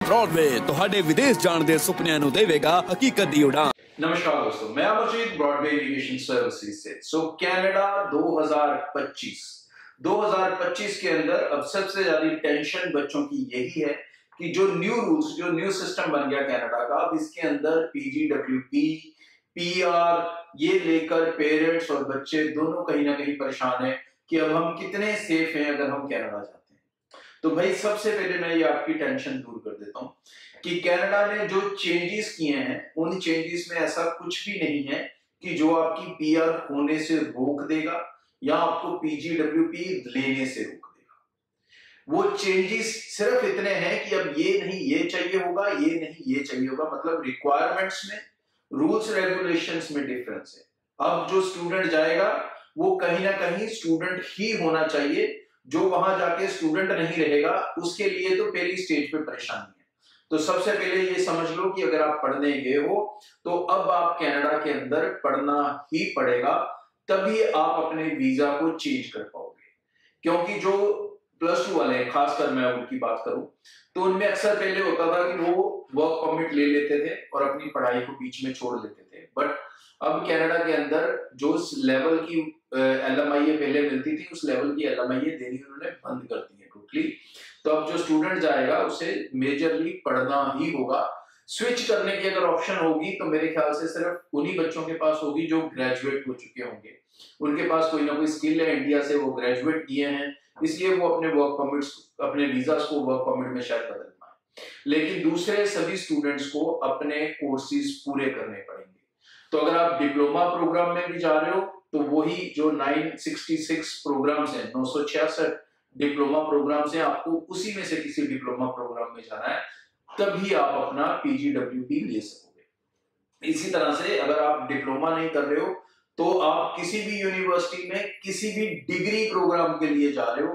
Broadway ਤੁਹਾਡੇ ਵਿਦੇਸ਼ ਜਾਣ ਦੇ ਸੁਪਨਿਆਂ ਨੂੰ ਦੇਵੇਗਾ ਹਕੀਕਤ ਦੀ ਉਡਾਨ। नमस्कार दोस्तों, मैं अमरजीत ब्रॉडवे एजुकेशन सर्विसेज से। कनाडा 2025 के अंदर अब सबसे ज्यादा टेंशन बच्चों की यही है कि जो न्यू रूल्स, जो न्यू सिस्टम बन गया कनाडा का, अब इसके अंदर PGWP, PR ये लेकर पेरेंट्स और बच्चे दोनों कहीं ना कहीं परेशान है कि अब हम कितने सेफ हैं अगर हम कनाडा जाते हैं। तो भाई सबसे पहले मैं ये आपकी टेंशन दूर कर देता हूँ कि कनाडा ने जो चेंजेस किए हैं उन चेंजेस में ऐसा कुछ भी नहीं है कि जो आपकी PR होने से रोक देगा या आपको PGWP लेने से रोक देगा। वो चेंजेस सिर्फ इतने हैं कि अब ये नहीं ये चाहिए होगा, ये नहीं ये चाहिए होगा, मतलब रिक्वायरमेंट्स में, रूल्स रेगुलेशंस में डिफरेंस है। अब जो स्टूडेंट जाएगा वो कहीं ना कहीं स्टूडेंट ही होना चाहिए, जो वहां जाके स्टूडेंट नहीं रहेगा उसके लिए तो पहली स्टेज पे परेशानी है। तो सबसे पहले ये समझ लो कि अगर आप पढ़ने गए हो तो अब आप कनाडा के अंदर पढ़ना ही पड़ेगा, तभी आप अपने वीजा को चेंज कर पाओगे। क्योंकि जो +2 वाले हैं, खासकर मैं उनकी बात करूं तो उनमें अक्सर पहले होता था कि वो वर्क परमिट ले लेते थे और अपनी पढ़ाई को बीच में छोड़ लेते थे। बट अब कनाडा के अंदर जो लेवल की LMIA पहले मिलती थी उस लेवल की LMIA देनी उन्होंने बंद कर दी है टोटली। तो अब जो स्टूडेंट जाएगा उसे मेजरली पढ़ना ही होगा। स्विच करने की अगर ऑप्शन होगी तो मेरे ख्याल से सिर्फ उन्हीं बच्चों के पास होगी जो ग्रेजुएट हो चुके होंगे, उनके पास कोई ना कोई स्किल है, इंडिया से वो ग्रेजुएट किए हैं, इसलिए वो अपने वर्क परमिट्स, अपने वीजा को वर्क परमिट में शायद बदल पाए। लेकिन दूसरे सभी स्टूडेंट्स को अपने कोर्सेज पूरे करने पड़ेंगे। तो अगर आप डिप्लोमा प्रोग्राम में भी जा रहे हो तो वही जो 966 प्रोग्राम्स हैं, 966 डिप्लोमा प्रोग्राम्स हैं, आपको उसी में से किसी डिप्लोमा प्रोग्राम में जाना है, तभी आप अपना PGWP ले सकोगे। इसी तरह से अगर आप डिप्लोमा नहीं कर रहे हो तो आप किसी भी यूनिवर्सिटी में किसी भी डिग्री प्रोग्राम के लिए जा रहे हो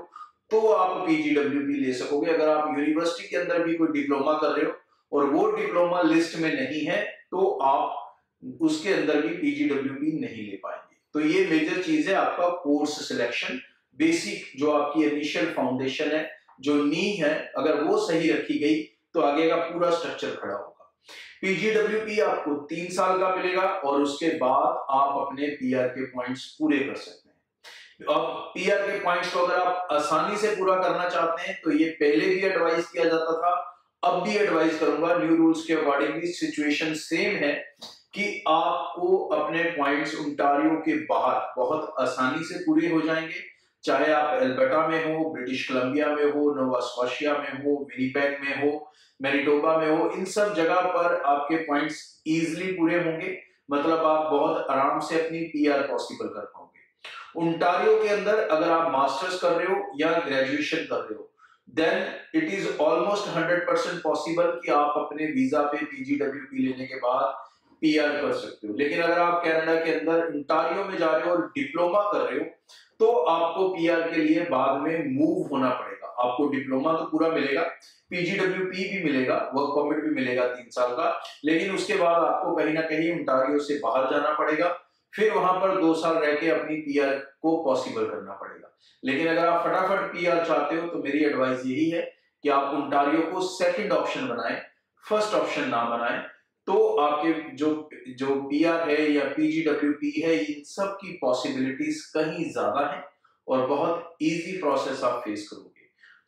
तो आप PGWP ले सकोगे। अगर आप यूनिवर्सिटी के अंदर भी कोई डिप्लोमा कर रहे हो और वो डिप्लोमा लिस्ट में नहीं है तो आप उसके अंदर भी PGWP नहीं ले पाएंगे। तो ये मेजर चीज है आपका कोर्स सिलेक्शन, बेसिक जो आपकी इनिशियल फाउंडेशन है, जो नी है, अगर वो सही रखी गई तो आगे का पूरा स्ट्रक्चर खड़ा होगा। PGWP आपको 3 साल का मिलेगा और उसके बाद आप अपने PR के पॉइंट्स पूरे कर सकते हैं। अब PR के पॉइंट्स को अगर आप आसानी से पूरा करना चाहते हैं तो ये पहले भी एडवाइस किया जाता था, अब भी एडवाइस करूंगा, न्यू रूल्स के अकॉर्डिंगली सिचुएशन सेम है कि आपको अपने पॉइंट्स ओंटारियो के बाहर बहुत आसानी से पूरे हो जाएंगे। चाहे आप एल्बर्टा में हो, ब्रिटिश कोलंबिया में हो, नोवा स्कॉशिया में हो, विनिपेग में हो, मैनिटोबा में हो, इन सब जगह पर आपके पॉइंट्स इजीली पूरे होंगे। मतलब आप बहुत आराम से अपनी PR पॉसिबल कर पाओगे। ओंटारियो के अंदर अगर आप मास्टर्स कर रहे हो या ग्रेजुएशन कर रहे हो then it is almost 100% possible कि आप अपने वीजा पे PGWP लेने के बाद PR कर सकते हो। लेकिन अगर आप कनाडा के अंदर ओंटारियो में जा रहे हो और डिप्लोमा कर रहे हो तो आपको PR के लिए बाद में मूव होना पड़ेगा। आपको डिप्लोमा तो पूरा मिलेगा, PGWP भी मिलेगा, वर्क परमिट भी मिलेगा 3 साल का, लेकिन उसके बाद आपको कहीं ना कहीं ओंटारियो से बाहर जाना पड़ेगा, फिर वहां पर 2 साल रह के अपनी PR को पॉसिबल करना पड़ेगा। लेकिन अगर आप फटाफट PR चाहते हो तो मेरी एडवाइस यही है कि आप ओंटारियो को सेकंड ऑप्शन बनाएं, फर्स्ट ऑप्शन ना बनाएं। तो आपके जो PR है या PGWP है, इन सब की पॉसिबिलिटीज कहीं ज्यादा है और बहुत इजी प्रोसेस आप फेस करोगे।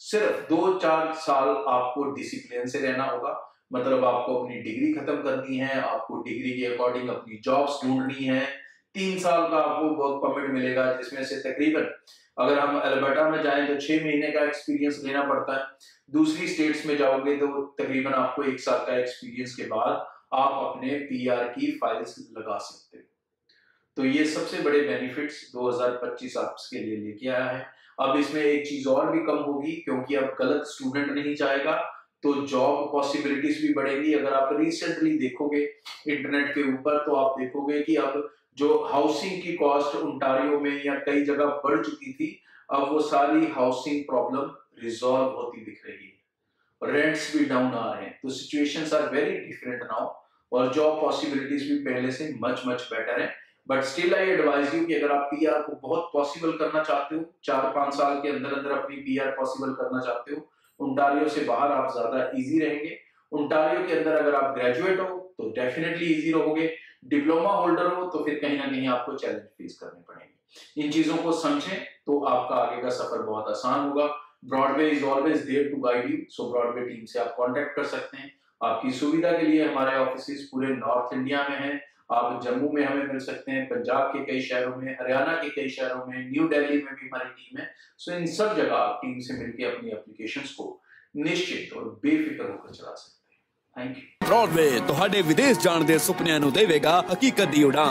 सिर्फ 2-4 साल आपको डिसिप्लिन से रहना होगा, मतलब आपको अपनी डिग्री खत्म करनी है, आपको डिग्री के अकॉर्डिंग अपनी जॉब्स ढूंढनी है। 3 साल का आपको वर्क परमिट मिलेगा जिसमें से तकरीबन अगर हम अल्बर्टा में जाएं तो 6 महीने का एक्सपीरियंस लेना पड़ता है, दूसरी स्टेट्स में जाओगे तो तकरीबन आपको 1 साल का एक्सपीरियंस के बाद आप अपने PR की फाइल्स लगा सकते हो। तो ये सबसे बड़े बेनिफिट्स 2025 आपके लिए लेके आया है। अब इसमें एक चीज और भी कम होगी क्योंकि अब गलत स्टूडेंट नहीं जाएगा तो जॉब पॉसिबिलिटीज भी बढ़ेगी। अगर आप रिसेंटली देखोगे इंटरनेट के ऊपर तो आप देखोगे कि अब जो हाउसिंग की कॉस्ट ओंटारियो में या कई जगह बढ़ चुकी थी, अब वो सारी हाउसिंग प्रॉब्लम रिजॉल्व होती दिख रही है, रेंट्स भी डाउन आ रहे हैं। तो situations are very different now और जॉब पॉसिबिलिटीज भी पहले से मच बेटर है। But still I advise you कि अगर आप PR को बहुत पॉसिबल करना चाहते हो, 4-5 साल के अंदर अंदर अपनी PR पॉसिबल करना चाहते हो, ओंटारियो से बाहर आप ज्यादा इजी रहेंगे ओंटारियो के अंदर अगर आप ग्रेजुएट हो तो डेफिनेटली इजी रहोगे, डिप्लोमा होल्डर हो तो फिर कहीं ना कहीं आपको चैलेंज फेस करने पड़ेंगे। इन चीजों को समझें तो आपका आगे का सफर बहुत आसान होगा। Broadway is always there to guide you, so Broadway team से आप कांटेक्ट कर सकते हैं। आपकी सुविधा के लिए हमारे ऑफिस पूरे नॉर्थ इंडिया में हैं। आप जम्मू में हमें मिल सकते हैं, पंजाब के कई शहरों में, हरियाणा के कई शहरों में, न्यू दिल्ली में भी हमारी टीम है। सो इन सब जगह आप टीम से मिलकर अपनी एप्लीकेशंस को निश्चित और बेफिक्र होकर चला सकते हैं। Thank you. ब्रॉडवे ਤੁਹਾਡੇ ਵਿਦੇਸ਼ ਜਾਣ ਦੇ ਸੁਪਨਿਆਂ ਨੂੰ ਦੇਵੇਗਾ ਹਕੀਕਤ ਦੀ ਉਡਾਨ।